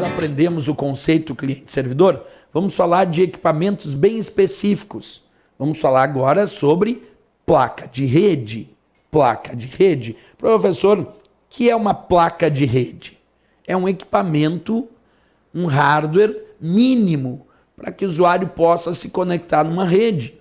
aprendemos o conceito cliente-servidor, vamos falar de equipamentos bem específicos. Vamos falar agora sobre placa de rede. Placa de rede. Professor, o que é uma placa de rede? É um equipamento, um hardware mínimo para que o usuário possa se conectar numa rede.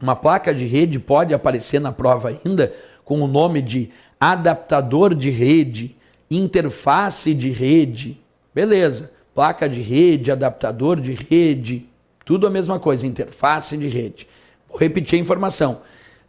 Uma placa de rede pode aparecer na prova ainda com o nome de adaptador de rede, interface de rede. Beleza, placa de rede, adaptador de rede, tudo a mesma coisa, interface de rede. Vou repetir a informação.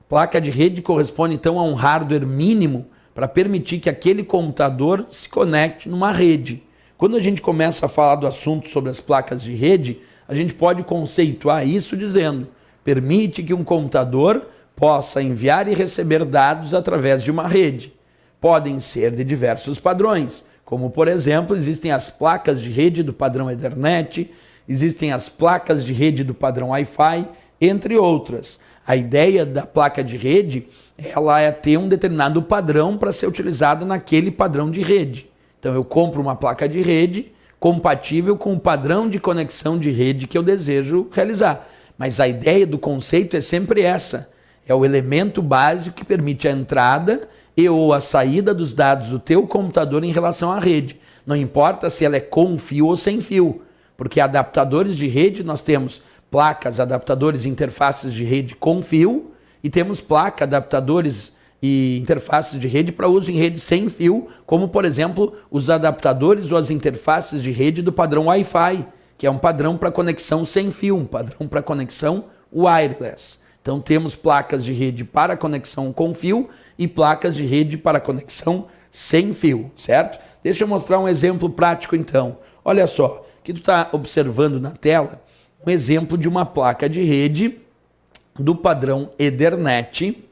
Placa de rede corresponde então a um hardware mínimo para permitir que aquele computador se conecte numa rede. Quando a gente começa a falar do assunto sobre as placas de rede, a gente pode conceituar isso dizendo: permite que um computador possa enviar e receber dados através de uma rede. Podem ser de diversos padrões, como por exemplo, existem as placas de rede do padrão Ethernet, existem as placas de rede do padrão Wi-Fi, entre outras. A ideia da placa de rede, ela é ter um determinado padrão para ser utilizada naquele padrão de rede. Então eu compro uma placa de rede compatível com o padrão de conexão de rede que eu desejo realizar. Mas a ideia do conceito é sempre essa. É o elemento básico que permite a entrada e ou a saída dos dados do teu computador em relação à rede. Não importa se ela é com fio ou sem fio, porque adaptadores de rede nós temos placas, adaptadores e interfaces de rede com fio e temos placa, adaptadores e interfaces de rede para uso em rede sem fio, como por exemplo os adaptadores ou as interfaces de rede do padrão Wi-Fi, que é um padrão para conexão sem fio, um padrão para conexão wireless. Então temos placas de rede para conexão com fio e placas de rede para conexão sem fio, certo? Deixa eu mostrar um exemplo prático então. Olha só, aqui tu está observando na tela um exemplo de uma placa de rede do padrão Ethernet.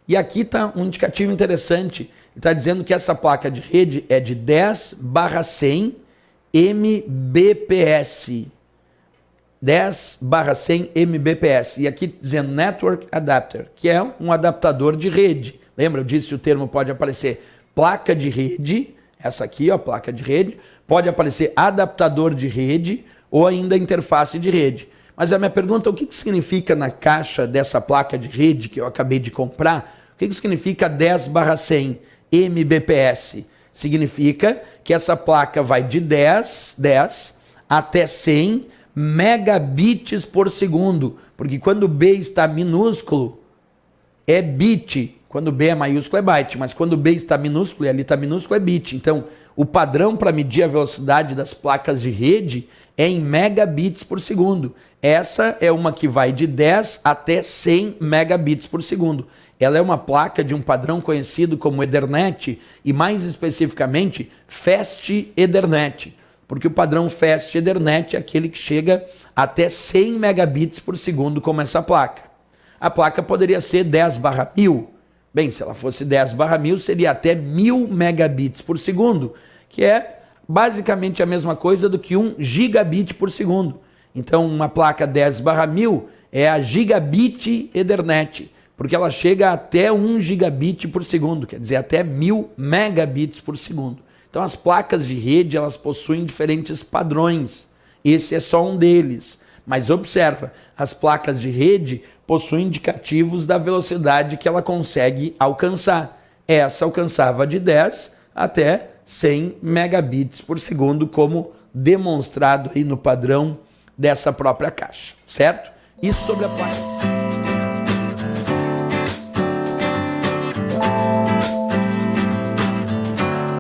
E aqui está um indicativo interessante. Está dizendo que essa placa de rede é de 10/100 Mbps. 10/100 Mbps. E aqui dizendo Network Adapter, que é um adaptador de rede. Lembra, eu disse, o termo pode aparecer placa de rede, essa aqui, ó, placa de rede, pode aparecer adaptador de rede ou ainda interface de rede. Mas a minha pergunta, o que significa na caixa dessa placa de rede que eu acabei de comprar? O que significa 10/100 Mbps? Significa que essa placa vai de 10 até 100 megabits por segundo, porque quando B está minúsculo, é bit. Quando B é maiúsculo é byte, mas quando B está minúsculo e ali está minúsculo é bit. Então, o padrão para medir a velocidade das placas de rede é em megabits por segundo. Essa é uma que vai de 10 até 100 megabits por segundo. Ela é uma placa de um padrão conhecido como Ethernet e mais especificamente Fast Ethernet, porque o padrão Fast Ethernet é aquele que chega até 100 megabits por segundo como essa placa. A placa poderia ser 10/1000. Bem, se ela fosse 10/1000, seria até 1000 megabits por segundo, que é basicamente a mesma coisa do que 1 gigabit por segundo. Então, uma placa 10/1000 é a gigabit Ethernet, porque ela chega até 1 gigabit por segundo, quer dizer, até 1000 megabits por segundo. Então, as placas de rede, elas possuem diferentes padrões. Esse é só um deles. Mas observa, as placas de rede possuem indicativos da velocidade que ela consegue alcançar. Essa alcançava de 10 até 100 megabits por segundo, como demonstrado aí no padrão dessa própria caixa, certo? Isso sobre a placa.